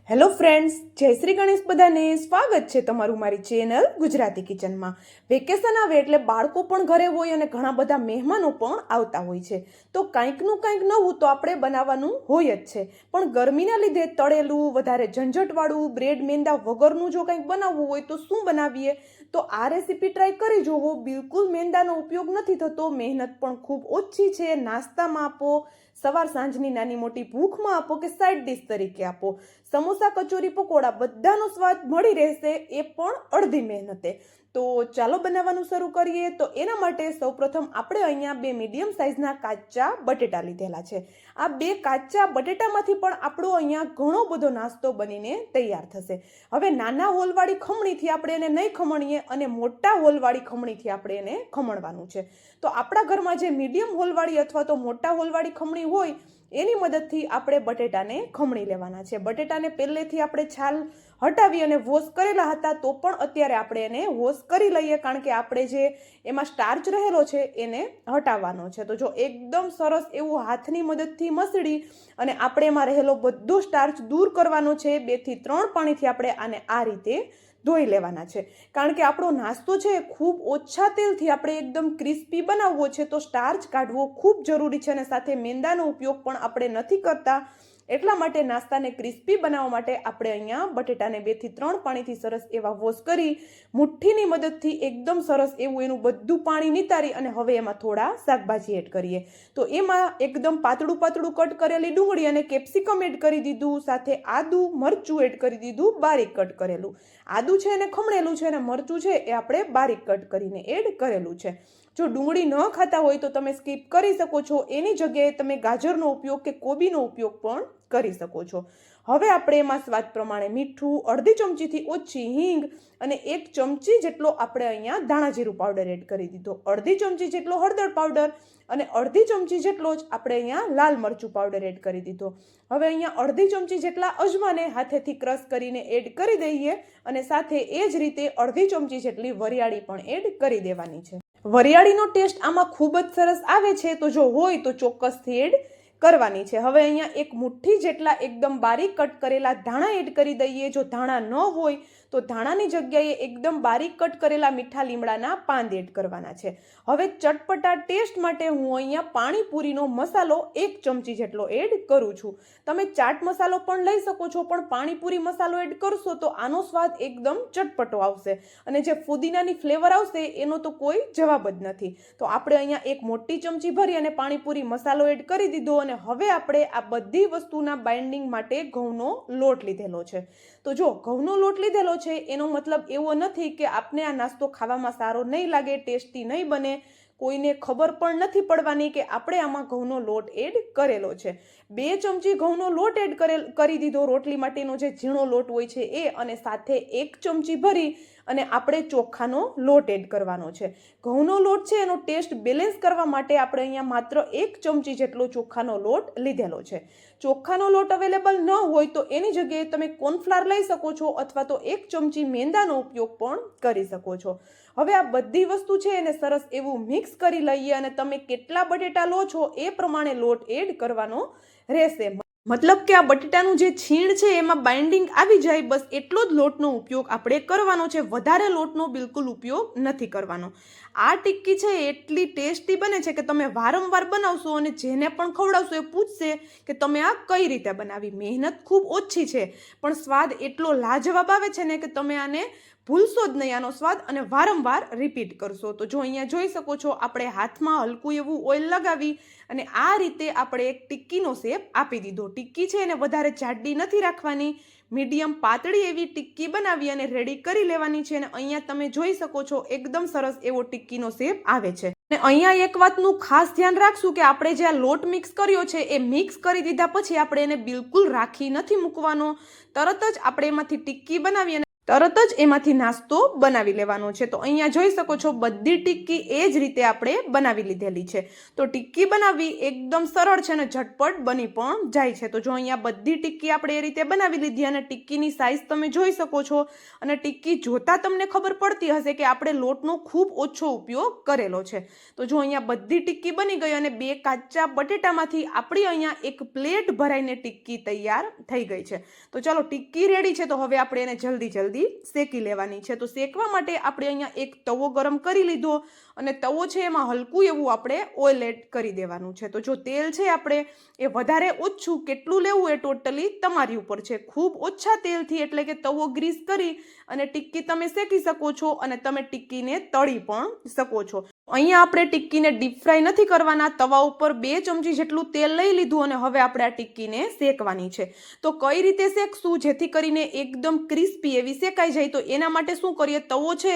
Hello friends, જય શ્રી ગણેશ. બધાને સ્વાગત છે તમારું મારી ચેનલ ગુજરાતી કિચનમાં. વેકેશન આવે એટલે બાળકો પણ ઘરે હોય અને ઘણા બધા મહેમાનો પણ આવતા હોય છે, તો કંઈકનું કંઈક નવું તો આપણે બનાવવાનું હોય જ છે. પણ ગરમીના લીધે તળેલું, વધારે ઝંઝટવાળું, બ્રેડ મેંદા વગરનું જો કંઈક બનાવવું હોય તો શું બનાવીએ? તો આ રેસીપી ટ્રાય કરી જોવો. બિલકુલ મેંદાનો ઉપયોગ નથી થતો, મહેનત પણ ખૂબ ઓછી છે. નાસ્તામાં આપો, સવાર સાંજની નાની મોટી ભૂખમાં આપો કે સાઈડ ડિશ તરીકે આપો. સમોસા, કચોરી, પકોડા બધાનો સ્વાદ મળી રહેશે, એ પણ અડધી મહેનતે. તો ચાલો બનાવવાનું શરૂ કરીએ. તો એના માટે સૌપ્રથમ આપણે અહીંયા 2 મીડિયમ સાઇઝના કાચા બટેટા લીધેલા છે. આ 2 કાચા બટેટામાંથી પણ આપણો અહીંયા ઘણો બધો નાસ્તો બનીને તૈયાર થશે. હવે નાના હોલવાળી ખમણીથી આપણે એને નહીં ખમણીએ અને મોટા હોલવાળી ખમણીથી આપણે એને ખમણવાનું છે. તો આપણા ઘરમાં જે મીડિયમ હોલવાળી અથવા તો મોટા હોલવાળી ખમણી હોય એની મદદથી આપણે બટેટાને ખમણી લેવાના છે. બટેટાને પહેલેથી આપણે છાલ હટાવી અને વોશ કરેલા હતા, તો પણ અત્યારે આપણે એને વોશ કરી લઈએ, કારણ કે આપણે જે એમાં સ્ટાર્ચ રહેલો છે એને હટાવવાનો છે. તો જો એકદમ સરસ એવું હાથની મદદથી મસળી અને આપણે એમાં રહેલો બધો સ્ટાર્ચ દૂર કરવાનો છે. 2 થી 3 પાણીથી આપણે આને આ રીતે ધોઈ લેવાના છે, કારણ કે આપણો નાસ્તો છે ખૂબ ઓછા તેલથી આપણે એકદમ ક્રિસ્પી બનાવવો છે, તો સ્ટાર્ચ કાઢવો ખૂબ જરૂરી છે. અને સાથે મેંદાનો ઉપયોગ પણ આપણે નથી કરતા, એટલા માટે નાસ્તાને ક્રિસ્પી બનાવવા માટે આપણે અહીંયા બટેટાને 2 થી 3 પાણીથી સરસ એવા વોશ કરી મુઠ્ઠીની મદદથી એકદમ સરસ એવું એનું બધું પાણી નિતારી અને હવે એમાં થોડા શાકભાજી એડ કરીએ. તો એમાં એકદમ પાતળું પાતળું કટ કરેલી ડુંગળી અને કેપ્સિકમ એડ કરી દીધું, સાથે આદું મરચું એડ કરી દીધું, બારીક કટ કરેલું. આદું છે એને ખમણેલું છે અને મરચું છે એ આપણે બારીક કટ કરીને એડ કરેલું છે. જો ડુંગળી ન ખાતા હોય તો તમે સ્કીપ કરી શકો છો, એની જગ્યાએ તમે ગાજરનો ઉપયોગ કે કોબીનો ઉપયોગ પણ કરી શકો છો. હવે આપણે એમાં સ્વાદ પ્રમાણે મીઠું, અડધી ચમચીથી ઓછી હિંગ અને 1 ચમચી જેટલો આપણે અહીંયા ધાણા જીરું પાવડર એડ કરી દીધો, અડધી ચમચી જેટલો હળદર પાવડર અને અડધી ચમચી જેટલો જ આપણે અહીંયા લાલ મરચું પાવડર એડ કરી દીધો. હવે અહીંયા અડધી ચમચી જેટલા અજમાને હાથેથી ક્રશ કરીને એડ કરી દઈએ અને સાથે એ જ રીતે અડધી ચમચી જેટલી વરિયાળી પણ એડ કરી દેવાની છે. વરિયાળીનો ટેસ્ટ આમાં ખૂબ જ સરસ આવે છે, તો જો હોય તો ચોક્કસથી એડ કરવાની છે. હવે અહીંયા 1 મુઠ્ઠી જેટલા એકદમ બારીક કટ કરેલા ધાણા એડ કરી દઈએ. જો ધાણા ન હોય તો ધાણાની જગ્યાએ એકદમ બારીક કટ કરેલા મીઠા લીમડાના પાન એડ કરવાના છે. હવે ચટપટા ટેસ્ટ માટે હું અહીંયા પાણીપુરીનો મસાલો 1 ચમચી જેટલો એડ કરું છું. તમે ચાટ મસાલો પણ લઈ શકો છો, પણ પાણીપુરી મસાલો એડ કરશો તો આનો સ્વાદ એકદમ ચટપટો આવશે અને જે ફુદીનાની ફ્લેવર આવશે એનો તો કોઈ જવાબ જ નથી. તો આપણે અહીંયા 1 મોટી ચમચી ભરી અને પાણીપુરી મસાલો એડ કરી દીધો અને હવે આપણે આ બધી વસ્તુના બાઇન્ડિંગ માટે ઘઉંનો લોટ લીધેલો છે. તો જો ઘઉંનો લોટ લીધેલો છે એનો મતલબ એવો નથી કે આપને આ નાસ્તો ખાવામાં સારો નહીં લાગે, ટેસ્ટી નહીં બને. કોઈને ખબર પણ નથી પડવાની કે આપણે આમાં ઘઉંનો લોટ એડ કરેલો છે. 2 ચમચી ઘઉંનો લોટ એડ કરી દીધો, રોટલી માટેનો જે ઝીણો લોટ હોય છે એ, અને સાથે 1 ચમચી ભરી અને આપણે ચોખાનો લોટ એડ કરવાનો છે. ઘઉંનો લોટ છે એનો ટેસ્ટ બેલેન્સ કરવા માટે આપણે અહીંયા માત્ર 1 ચમચી જેટલો ચોખાનો લોટ લીધેલો છે. ચોખાનો લોટ અવેલેબલ ન હોય તો એની જગ્યાએ તમે કોર્નફ્લાવર લઈ શકો છો અથવા તો 1 ચમચી મેંદાનો ઉપયોગ પણ કરી શકો છો. હવે આ બધી વસ્તુ છે એને સરસ એવું મિક્સ કરી લઈએ અને તમે કેટલા બટેટા લો છો એ પ્રમાણે લોટ એડ કરવાનો રહેશે. મતલબ કે આ બટેટાનું જે છીણ છે એમાં બાઇન્ડિંગ આવી જાય, બસ એટલો જ લોટનો ઉપયોગ આપણે કરવાનો છે. વધારે લોટનો બિલકુલ ઉપયોગ નથી કરવાનો. આ ટિક્કી છે એટલી ટેસ્ટી બને છે કે તમે વારંવાર બનાવશો અને જેને પણ ખવડાવશો એ પૂછશે કે તમે આ કઈ રીતે બનાવી. મહેનત ખૂબ ઓછી છે પણ સ્વાદ એટલો લાજવાબ આવે છે ને કે તમે આને ભૂલશો જ નહીં, આનો સ્વાદ, અને વારંવાર રિપીટ કરશો. તો જો અહીંયા જોઈ શકો છો આપણે હાથમાં હલકું એવું ઓઇલ લગાવી અને આ રીતે આપણે એક ટિક્કીનો શેપ આપી દીધો. ટિક્કી છે એને વધારે જાડી નથી રાખવાની, મીડિયમ પાતળી એવી ટિક્કી બનાવી અને રેડી કરી લેવાની છે. અને અહીંયા તમે જોઈ શકો છો એકદમ સરસ એવો ટિક્કીનો શેપ આવે છે. અને અહીંયા એક વાતનું ખાસ ધ્યાન રાખશું કે આપણે જે આ લોટ મિક્સ કર્યો છે એ મિક્સ કરી દીધા પછી આપણે એને બિલકુલ રાખી નથી મૂકવાનો. તરત જ આપણે એમાંથી ટિક્કી બનાવી અને તરત જ એમાંથી નાસ્તો બનાવી લેવાનો છે। તો અહીંયા જોઈ શકો છો બધી ટિક્કી એ જ રીતે આપણે બનાવી લીધેલી છે। તો ટિક્કી બનાવવી એકદમ સરળ છે અને ઝટપટ બની પણ જાય છે। તો જો અહીંયા બધી ટિક્કી આપણે એ રીતે બનાવી લીધી અને ટિક્કીની સાઈઝ તમે જોઈ શકો છો અને ટિક્કી જોતા તમને ખબર પડતી હશે કે આપણે લોટનો ખૂબ ઓછો ઉપયોગ કરેલો છે। તો જો અહીંયા બધી ટિક્કી બની ગઈ અને 2 કાચા બટેટામાંથી આપણી અહીંયા એક પ્લેટ ભરાઈને ટિક્કી તૈયાર થઈ ગઈ છે। તો ચાલો ટિક્કી રેડી છે, તો હવે આપણે એને જલ્દી શેકી લેવાની છે। તો શેકવા માટે આપણે અહીંયા એક તવો ગરમ કરી લીધો અને તવો છે એમાં હલકું એવું આપણે ઓઇલ એડ કરી દેવાનું છે। તો જો તેલ છે આપણે એ વધારે ઓછું કેટલું લેવું એ ટોટલી તમારી ઉપર છે। ખૂબ ઓછા તેલથી એટલે કે તવો ગ્રીસ કરી અને ટિક્કી તમે શેકી શકો છો અને તમે ટિક્કીને તળી પણ શકો છો। અહીંયા આપણે ટિક્કીને ડીપ ફ્રાય નથી કરવાના, તવા ઉપર 2 ચમચી જેટલું તેલ લઈ લીધું અને હવે આપણે આ ટિક્કીને શેકવાની છે। તો કઈ રીતે શેકશું જેથી કરીને એકદમ ક્રિસ્પી એવી શેકાઈ જાય? તો એના માટે શું કરીએ, તવો છે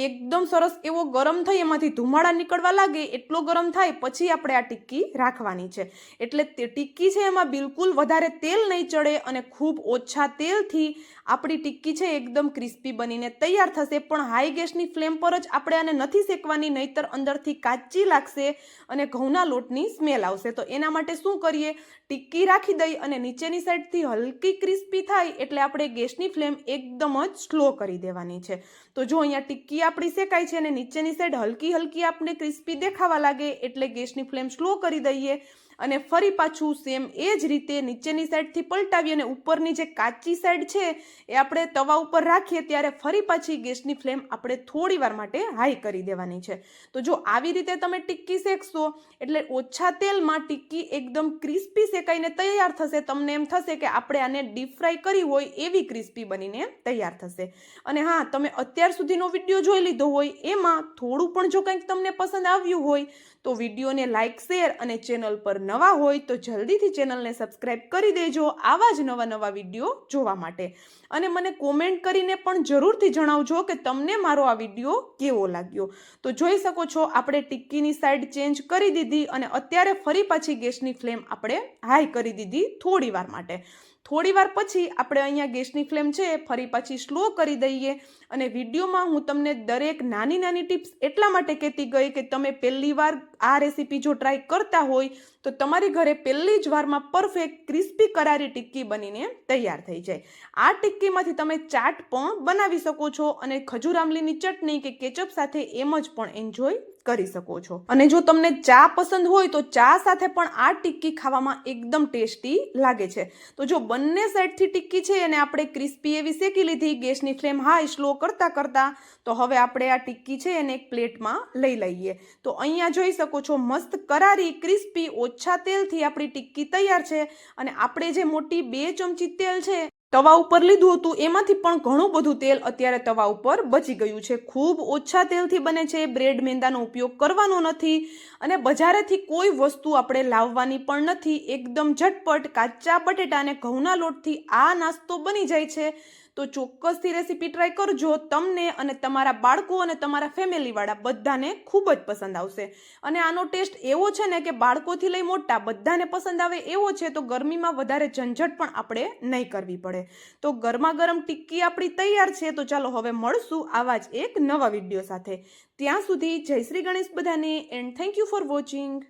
એકદમ સરસ એવો ગરમ થઈ એમાંથી ધુમાડા નીકળવા લાગે એટલો ગરમ થાય પછી આપણે આ ટિક્કી રાખવાની છે। એટલે તે ટિક્કી છે એમાં બિલકુલ વધારે તેલ નહીં ચડે અને ખૂબ ઓછા તેલથી આપણી ટિક્કી છે એકદમ ક્રિસ્પી બનીને તૈયાર થશે। પણ હાઈ ગેસની ફ્લેમ પર જ આપણે આને નથી શેકવાની, નહીતર અંદરથી કાચી લાગશે અને ઘઉંના લોટની સ્મેલ આવશે। તો એના માટે શું કરીએ, ટિક્કી રાખી દઈ અને નીચેની સાઈડથી હલકી ક્રિસ્પી થાય એટલે આપણે ગેસની ફ્લેમ એકદમ જ સ્લો કરી દેવાની છે। તો જો અહીંયા ટિક્કી આપણી શેકાય છે અને નીચેની સાઈડ હલકી આપણે ક્રિસ્પી દેખાવા લાગે એટલે ગેસની ફ્લેમ સ્લો કરી દઈએ અને ફરી પાછું સેમ એ જ રીતે નીચેની સાઈડથી પલટાવી અને ઉપરની જે કાચી સાઈડ છે એ આપણે તવા ઉપર રાખીએ ત્યારે ફરી પાછી ગેસની ફ્લેમ આપણે થોડી વાર માટે હાઈ કરી દેવાની છે। તો જો આવી રીતે તમે ટિક્કી શેકશો એટલે ઓછા તેલમાં ટિક્કી એકદમ ક્રિસ્પી શેકાઈને તૈયાર થશે। તમને એમ થશે કે આપણે આને ડીપ ફ્રાય કરી હોય એવી ક્રિસ્પી બનીને તૈયાર થશે। અને હા, તમે અત્યાર સુધીનો વિડીયો જોઈ લીધો હોય એમાં થોડું પણ જો કંઈક તમને પસંદ આવ્યું હોય તો વિડીયોને લાઇક, શેર અને ચેનલ પર નવા હોય તો જલ્દીથી ચેનલને સબસ્ક્રાઇબ કરી દેજો આવા જ નવા વિડીયો જોવા માટે। અને મને કોમેન્ટ કરીને પણ જરૂરથી જણાવજો કે તમને મારો આ વિડીયો કેવો લાગ્યો। તો જોઈ શકો છો આપણે ટિક્કીની સાઈડ ચેન્જ કરી દીધી અને અત્યારે ફરી પાછી ગેસની ફ્લેમ આપણે હાઈ કરી દીધી થોડી વાર માટે। થોડી વાર પછી આપણે અહીંયા ગેસની ફ્લેમ છે ફરી પાછી સ્લો કરી દઈએ અને વિડીયોમાં હું તમને દરેક નાની ટિપ્સ એટલા માટે કહેતી ગઈ કે તમે પહેલી વાર આ રેસીપી જો ટ્રાય કરતા હોય તો તમારી ઘરે પહેલી જ વારમાં પરફેક્ટ ક્રિસ્પી કરારી ટિક્કી બનીને તૈયાર થઈ જાય। આ ટિક્કીમાંથી તમે ચાટ પણ બનાવી શકો છો અને ખજૂર આમલીની ચટણી કે કેચઅપ સાથે એમ જ પણ એન્જોય કરી શકો છો। અને જો તમને ચા પસંદ હોય તો ચા સાથે પણ આ ટિક્કી ખાવામાં એકદમ ટેસ્ટી લાગે છે। તો જો બંને સાઈડથી ટિક્કી છે અને આપણે ક્રિસ્પી એવી શેકી લીધી ગેસની ફ્લેમ હાઈ સ્લો કરતા તો હવે આપણે આ ટિક્કી છે એને એક પ્લેટમાં લઈ લઈએ। તો અહીંયા જોઈ શકો છો મસ્ત કરારી ક્રિસ્પી ઓછા તેલથી આપણી ટિક્કી તૈયાર છે અને આપણે જે મોટી 2 ચમચી તેલ છે તવા ઉપર લીધું હતું એમાંથી પણ ઘણું બધું તેલ અત્યારે તવા ઉપર બચી ગયું છે। ખૂબ ઓછા તેલથી બને છે, બ્રેડ મેંદાનો ઉપયોગ કરવાનો નથી અને બજારેથી કોઈ વસ્તુ આપણે લાવવાની પણ નથી। એકદમ ઝટપટ કાચા બટેટા અને ઘઉંના લોટથી આ નાસ્તો બની જાય છે। તો ચોક્કસથી રેસીપી ટ્રાય કરજો, તમને અને તમારા બાળકો અને તમારા ફેમિલીવાળા બધાને ખૂબ જ પસંદ આવશે। અને આનો ટેસ્ટ એવો છે ને કે બાળકોથી લઈ મોટા બધાને પસંદ આવે એવો છે। તો ગરમીમાં વધારે ઝંઝટ પણ આપણે નહીં કરવી પડે। તો ગરમા ગરમ ટિક્કી આપણી તૈયાર છે। તો ચાલો હવે મળશું આવા જ એક નવા વિડીયો સાથે। ત્યાં સુધી જય શ્રી ગણેશ બધાને and thank you for watching.